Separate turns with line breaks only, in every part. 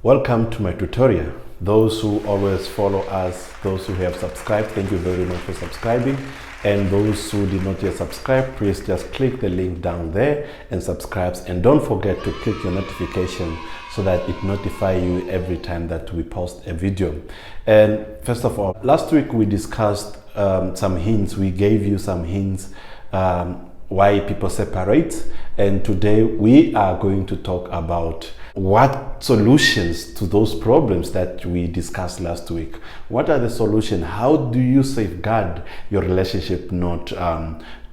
Welcome to my tutorial. Those who always follow us, those who have subscribed, thank you very much for subscribing. And those who did not yet subscribe, please just click the link down there and subscribe. And don't forget to click your notification so that it notifies you every time that we post a video. And first of all, last week we discussed some hints. We gave you some hints why people separate. And today we are going to talk about what solutions to those problems that we discussed last week. What are the solutions? How do you safeguard your relationship not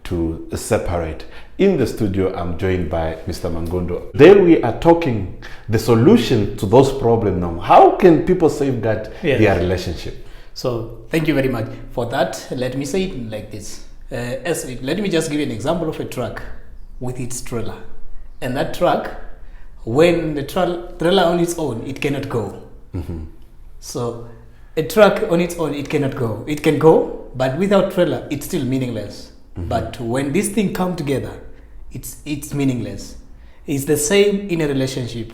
to separate? In the studio, I'm joined by Mr. Mangundu. Today we are talking the solution to those problems now. How can people safeguard their relationship?
So thank you very much for that. Let me say it like this. Let me just give you an example of a truck with its trailer. And that truck, when the trailer on its own, it cannot go. So a truck on its own, it cannot go. It can go, but without trailer, it's still meaningless. But when these things come together, it's meaningless. It's the same in a relationship.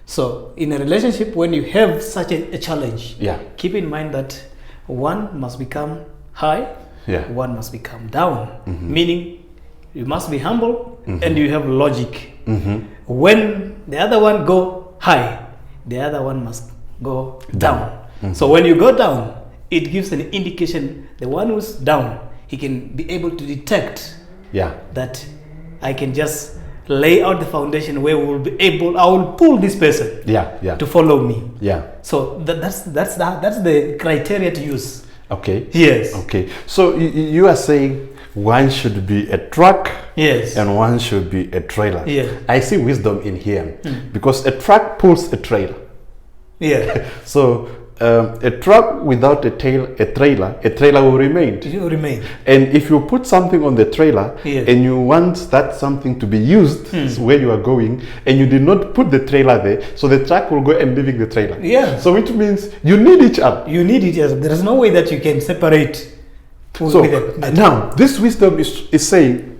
So in a relationship, when you have such a challenge, keep in mind that one must become high, one must become down. Meaning you must be humble and you have logic. When the other one go high, the other one must go down. So when you go down, it gives an indication the one who's down, he can be able to detect that I can just lay out the foundation where we will be able, I will pull this person to follow me. So that's the criteria to use.
Okay.
Yes.
Okay. So you are saying one should be a truck, and one should be a trailer. I see wisdom in here because a truck pulls a trailer. So a truck without a trailer will remain.
It will remain.
And if you put something on the trailer and you want that something to be used where you are going, and you did not put the trailer there, so the truck will go and leaving the trailer. So which means you need each other.
You need it. There is no way that you can separate.
So now this wisdom is saying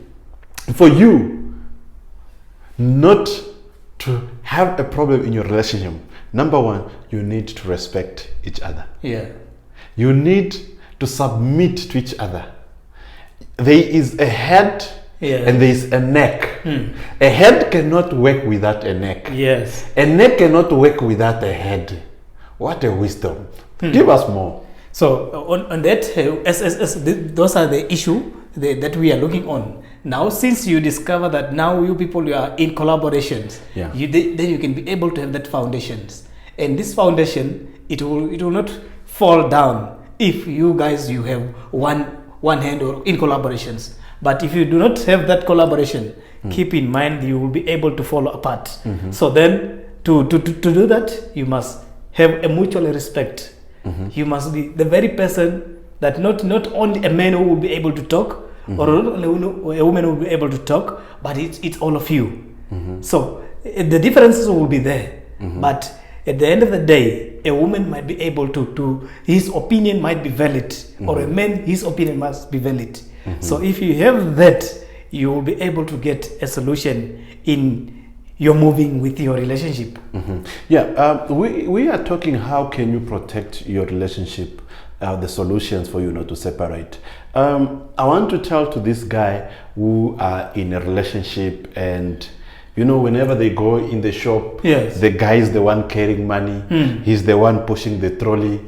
for you not to have a problem in your relationship. Number one, you need to respect each other. You need to submit to each other. There is a head and there is a neck. A head cannot work without a neck. A neck cannot work without a head. What a wisdom. Give us more.
So on that, those are the issue that we are looking on. Now, since you discover that now you people you are in collaborations, then you can be able to have that foundations. And this foundation, it will not fall down if you guys you have one hand or in collaborations. But if you do not have that collaboration, keep in mind you will be able to fall apart. So then to do that, you must have a mutual respect. You must be the very person that not only a man who will be able to talk or a woman who will be able to talk, but it's all of you. So the differences will be there. But at the end of the day, a woman might be able to his opinion might be valid, or a man, his opinion must be valid. So if you have that, you will be able to get a solution in you're moving with your relationship.
We are talking how can you protect your relationship, the solutions for you not to separate. I want to tell to this guy who are in a relationship, and you know, whenever they go in the shop, the guy is the one carrying money. He's the one pushing the trolley.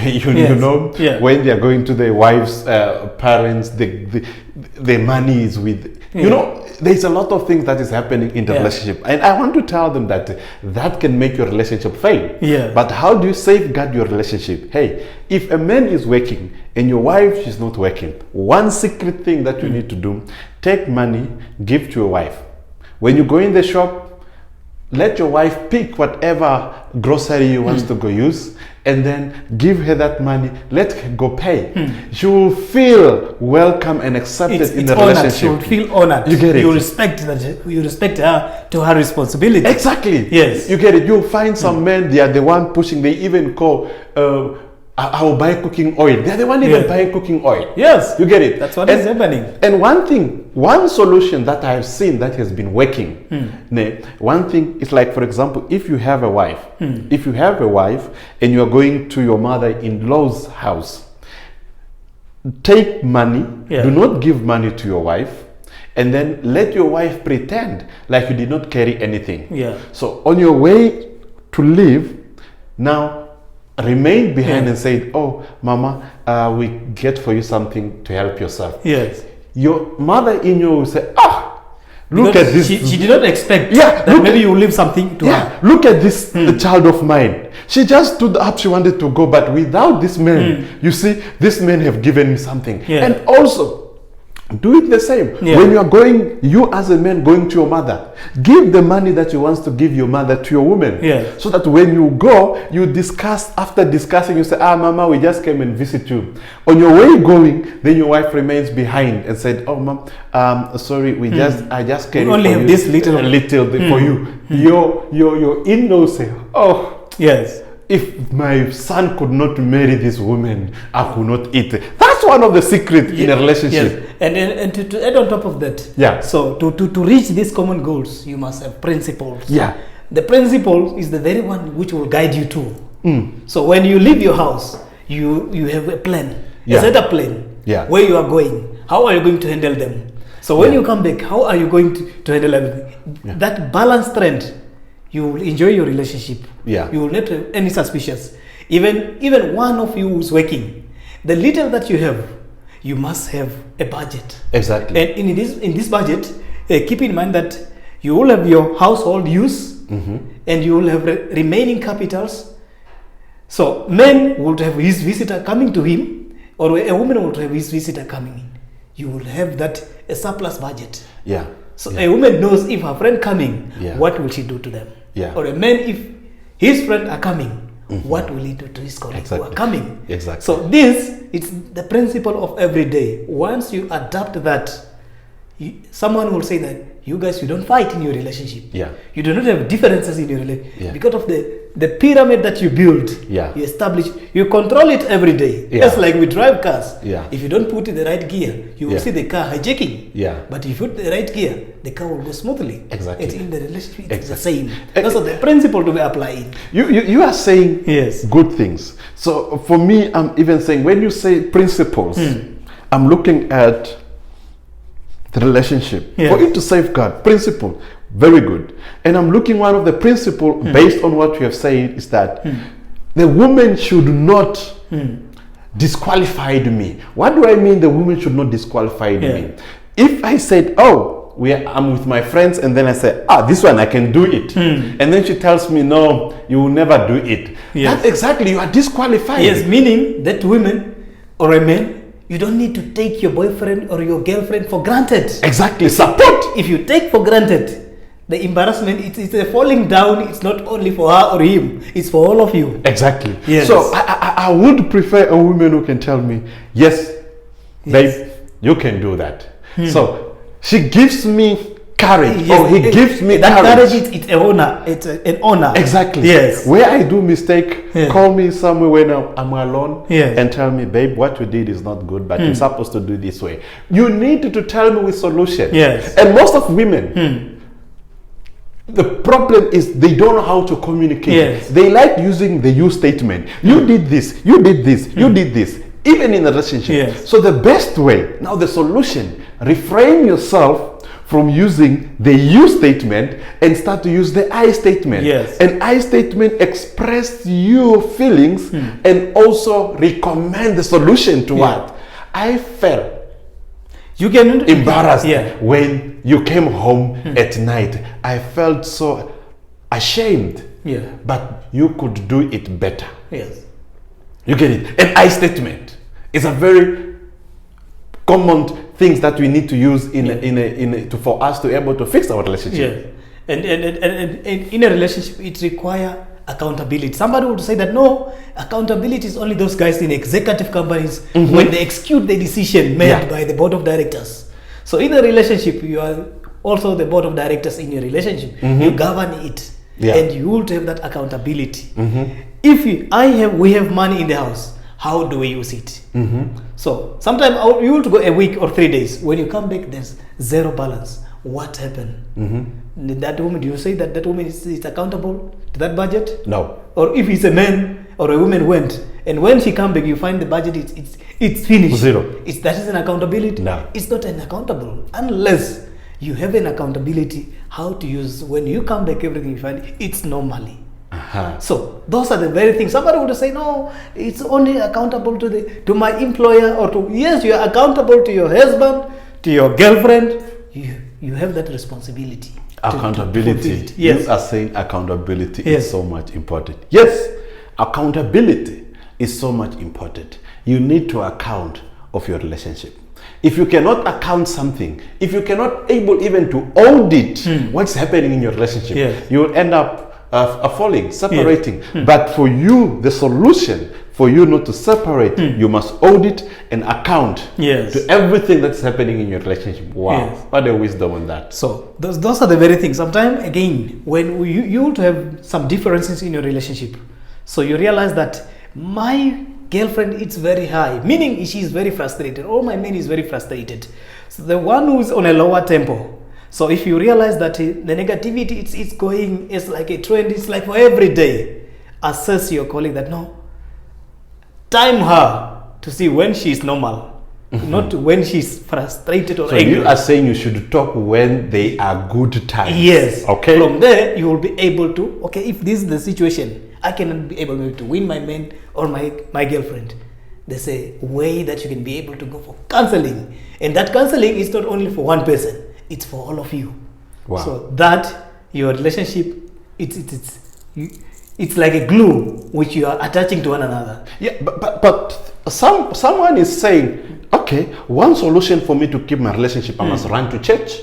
You know, when they are going to their wife's parents, the money is with, you know, there's a lot of things that is happening in the relationship. And I want to tell them that can make your relationship fail. But how do you safeguard your relationship? Hey, if a man is working and your wife is not working, one secret thing that you need to do, take money, give to your wife. When you go in the shop, let your wife pick whatever grocery you want to go use, and then give her that money, let her go pay. She will feel welcome and accepted in the relationship.
She will feel honored.
You get it?
You respect her to her responsibility.
Exactly.
Yes.
You get it? You'll find some men, they are the one pushing, they even call I will buy cooking oil. They're the one even buying cooking oil.
Yes.
You get it?
That's what is happening.
And one solution that I've seen that has been working, one thing is like, for example, if you have a wife, and you're going to your mother-in-law's house, take money, do not give money to your wife, and then let your wife pretend like you did not carry anything.
Yeah.
So on your way to leave, now remain behind and say, oh, Mama, we get for you something to help yourself.
Yes.
Your mother-in-law will say, look
because
at this.
She did not expect
that
maybe you will leave something to her.
Look at this child of mine. She just stood up, she wanted to go, but without this man, you see, this man have given me something.
Yeah.
And also, do it the same. When you are going, you as a man going to your mother, give the money that you want to give your mother to your woman. So that when you go, you discuss, after discussing, you say, Mama, we just came and visit you. On your way going, then your wife remains behind and said, oh, Mom, sorry, I just came.
We only have this little
for you. Your in-laws say, oh,
yes.
If my son could not marry this woman, I could not eat. That's one of the secrets in a relationship.
Yes. And to add on top of that, so to reach these common goals, you must have principles. The principle is the very one which will guide you to. So when you leave your house, you have a plan, a set up plan, where you are going. How are you going to handle them? So when you come back, how are you going to handle everything? That balanced trend, you will enjoy your relationship. You will not have any suspicions. Even one of you who's working, the little that you have, you must have a budget.
Exactly.
And in this budget, keep in mind that you will have your household use, and you will have remaining capitals. So man would have his visitor coming to him, or a woman would have his visitor coming in. You will have that a surplus budget. So a woman knows if her friend coming, what will she do to them? Or a man, if his friends are coming, what will he do to his colleagues who are coming? So this, it's the principle of every day. Once you adapt that, someone will say that you guys, you don't fight in your relationship. You do not have differences in your relationship. Because of the pyramid that you build, you establish, you control it every day. Just like we drive cars. If you don't put in the right gear, you will see the car hijacking. But if you put the right gear, the car will go smoothly. It's in the relationship, it's the same. That's the principle to be applied.
You are saying good things. So for me, I'm even saying, when you say principles, I'm looking at the relationship. For it to safeguard, principle, very good. And I'm looking, one of the principles based on what you have said is that the woman should not disqualify me. What do I mean the woman should not disqualify me? If I said, I'm with my friends, and then I say, this one I can do it, and then she tells me, no, you will never do it. That's exactly, you are disqualified.
Meaning that women or a man, you don't need to take your boyfriend or your girlfriend for granted.
Exactly. Support.
If you take for granted, the embarrassment, it's a falling down. It's not only for her or him. It's for all of you.
Exactly. So I would prefer a woman who can tell me, yes, babe, you can do that. So she gives me courage, or he gives me
that
courage.
It's an honor. It's an honor.
Exactly. Where I do mistake, call me somewhere when I'm alone and tell me, babe, what you did is not good, but you're supposed to do it this way. You need to tell me with solution. And most of women, the problem is they don't know how to communicate. They like using the you statement. You did this, you did this, you did this, even in a relationship. So the best way, now the solution, refrain yourself from using the you statement and start to use the I statement. An I statement express your feelings and also recommend the solution to what? I felt embarrassed when you came home at night. I felt so ashamed. But you could do it better. You get it? An I statement is a very common things that we need to use for us to be able to fix our relationship. And
in a relationship, it requires accountability. Somebody would say that no, accountability is only those guys in executive companies when they execute the decision made by the board of directors. So in a relationship, you are also the board of directors in your relationship. You govern it, and you will have that accountability. If we have money in the house, how do we use it? So sometimes you will go a week or 3 days. When you come back, there's zero balance. What happened? That woman, do you say that woman is accountable to that budget?
No.
Or if it's a man or a woman went, and when she come back, you find the budget it's finished.
Zero.
That is an accountability.
No.
It's not an accountable unless you have an accountability how to use. When you come back, everything you find it's normally. So those are the very things. Somebody would say, no, it's only accountable to my employer or to, yes, you are accountable to your husband, to your girlfriend. You have that responsibility.
Accountability.
To yes.
You are saying accountability
yes.
is so much important. Yes, accountability is so much important. You need to account of your relationship. If you cannot account something, if you cannot able even to audit what's happening in your relationship,
yes.
you will end up falling, separating. But for you, the solution for you not to separate, you must audit and account
yes.
to everything that's happening in your relationship. Wow,
yes.
what a wisdom on that.
So those are the very things. Sometimes again, when you to have some differences in your relationship, so you realize that my girlfriend is very high, meaning she is very frustrated, or my man is very frustrated. So the one who is on a lower tempo. So if you realize that the negativity it's going, it's like a trend, it's like for every day, assess your colleague that no, time her to see when she's normal, not when she's frustrated or angry.
So you are saying you should talk when they are good times.
Yes.
Okay.
From there, you will be able to, okay, if this is the situation, I cannot be able maybe to win my man or my girlfriend. There's a way that you can be able to go for counseling. And that counseling is not only for one person, it's for all of you.
Wow.
So that your relationship, it's like a glue which you are attaching to one another.
Yeah, but someone is saying, okay, one solution for me to keep my relationship, I must run to church.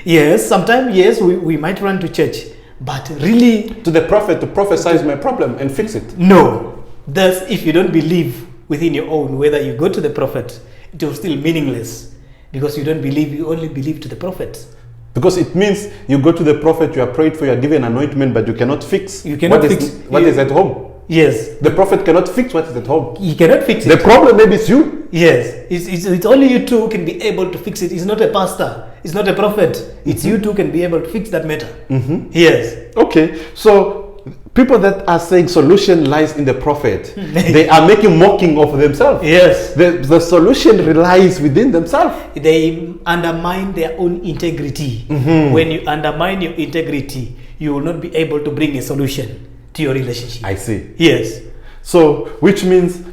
Yes, sometimes, yes, we might run to church. But really,
to the prophet to prophesy my problem and fix it.
No. Thus, if you don't believe within your own, whether you go to the prophet, it will still meaningless. Because you don't believe, you only believe to the prophet.
Because it means you go to the prophet, you are prayed for, you are given anointment, but you cannot fix
what
is at home.
Yes.
The prophet cannot fix what is at home.
He cannot fix it.
The problem maybe is you.
Yes. It's only you two who can be able to fix it. It's not a pastor. It's not a prophet. It's you two can be able to fix that matter. Yes.
Okay. So people that are saying solution lies in the prophet, they are making mocking of themselves.
Yes.
The solution relies within themselves.
They undermine their own integrity. When you undermine your integrity, you will not be able to bring a solution to your relationship.
I see.
Yes.
So, which means,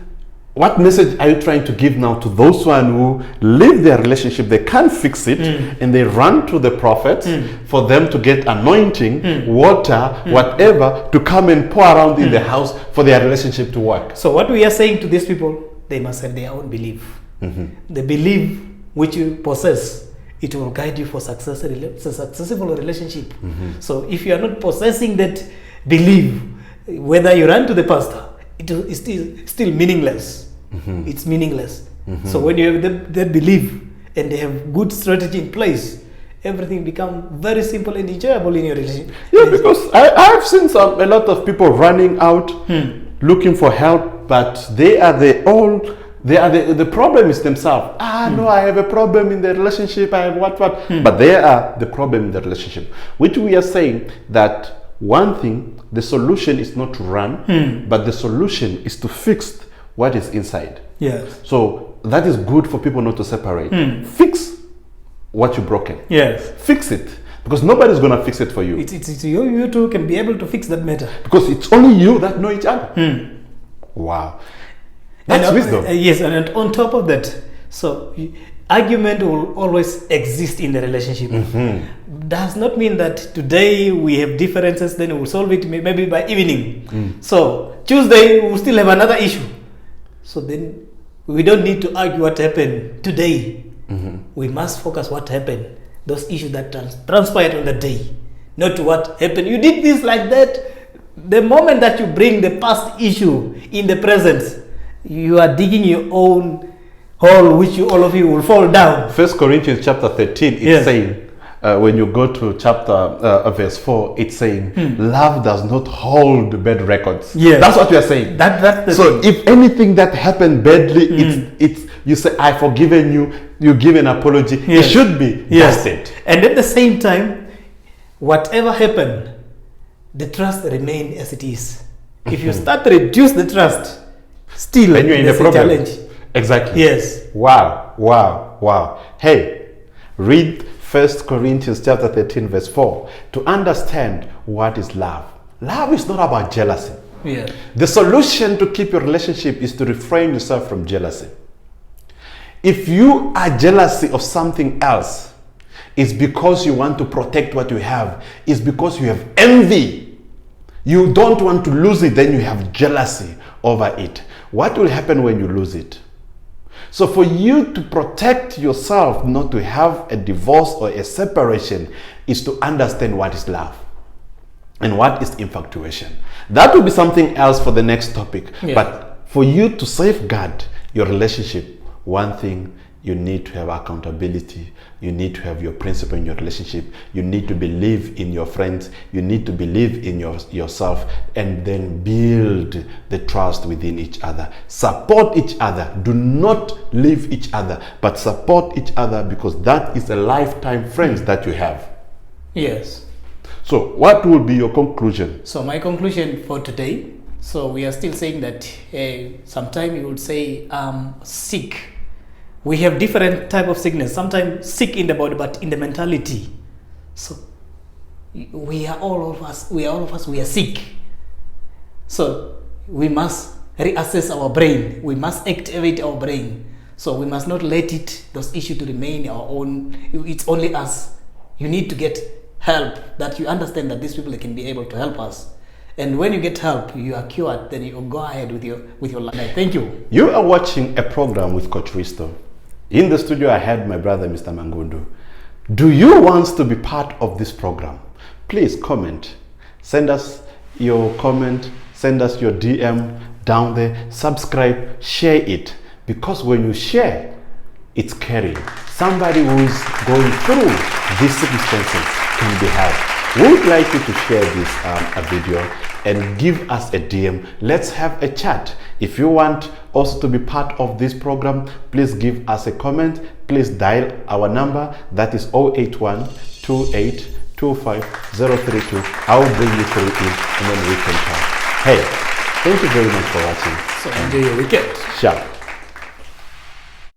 what message are you trying to give now to those one who leave their relationship, they can't fix it, and they run to the prophet for them to get anointing, water, whatever, to come and pour around in the house for their relationship to work?
So what we are saying to these people, they must have their own belief. The belief which you possess, it will guide you for successful relationship. So if you are not possessing that belief, whether you run to the pastor, it is still meaningless. It's meaningless. So when you have that belief and they have good strategy in place, everything becomes very simple and enjoyable in your relationship.
Yeah, because I've seen a lot of people running out looking for help, but the problem is themselves. No, I have a problem in the relationship, I have what. But they are the problem in the relationship. Which we are saying that one thing, the solution is not to run, but the solution is to fix what is inside.
Yes.
So that is good for people not to separate. Fix what you've broken.
Yes.
Fix it. Because nobody's going to fix it for you.
It's you two can be able to fix that matter.
Because it's only you that know each other. Wow. That's wisdom.
Yes, and on top of that, so argument will always exist in the relationship. Does not mean that today we have differences, then we'll solve it maybe by evening. So Tuesday we'll still have another issue. So then we don't need to argue what happened today. We must focus what happened, those issues that transpired on the day, not what happened. You did this like that. The moment that you bring the past issue in the present, you are digging your own hole, which all of you will fall down.
1 Corinthians chapter 13 is saying, when you go to chapter verse 4, it's saying, love does not hold bad records.
Yes.
That's what we are saying.
That's the
So
thing.
if anything that happened badly, it's you say, I've forgiven you, you give an apology.
Yes.
It should be.
Yes.
That's it.
And at the same time, whatever happened, the trust remained as it is. If you start to reduce the trust, still
Then you're in
there's
a problem.
challenge.
Exactly.
Yes.
Wow. Hey, read 1 Corinthians chapter 13 verse 4 to understand what is love. Love is not about jealousy.
Yeah.
The solution to keep your relationship is to refrain yourself from jealousy. If you are jealousy of something else, it's because you want to protect what you have. It's because you have envy. You don't want to lose it, then you have jealousy over it. What will happen when you lose it? So for you to protect yourself, not to have a divorce or a separation, is to understand what is love and what is infatuation. That will be something else for the next topic.
Yeah.
But for you to safeguard your relationship, one thing, you need to have accountability. You need to have your principle in your relationship. You need to believe in your friends. You need to believe in yourself, and then build the trust within each other. Support each other. Do not leave each other, but support each other, because that is a lifetime friends that you have.
Yes.
So what will be your conclusion?
So my conclusion for today, so we are still saying that sometimes you would say sick. We have different type of sickness. Sometimes sick in the body, but in the mentality. So we are all of us. We are sick. So we must reassess our brain. We must activate our brain. So we must not let those issues to remain our own. It's only us. You need to get help, that you understand that these people can be able to help us. And when you get help, you are cured. Then you go ahead with your life. Thank you.
You are watching a program with Coach Risto. In the studio, I had my brother, Mr. Mangundu. Do you want to be part of this program? Please comment. Send us your comment. Send us your DM down there. Subscribe. Share it. Because when you share, it's caring. Somebody who is going through these circumstances can be helped. We would like you to share this video and give us a DM. Let's have a chat. If you want also to be part of this program, please give us a comment. Please dial our number, that is 081 28 25 032. I will bring you through it and then we can talk. Hey, thank you very much for watching.
So enjoy your weekend.
Ciao.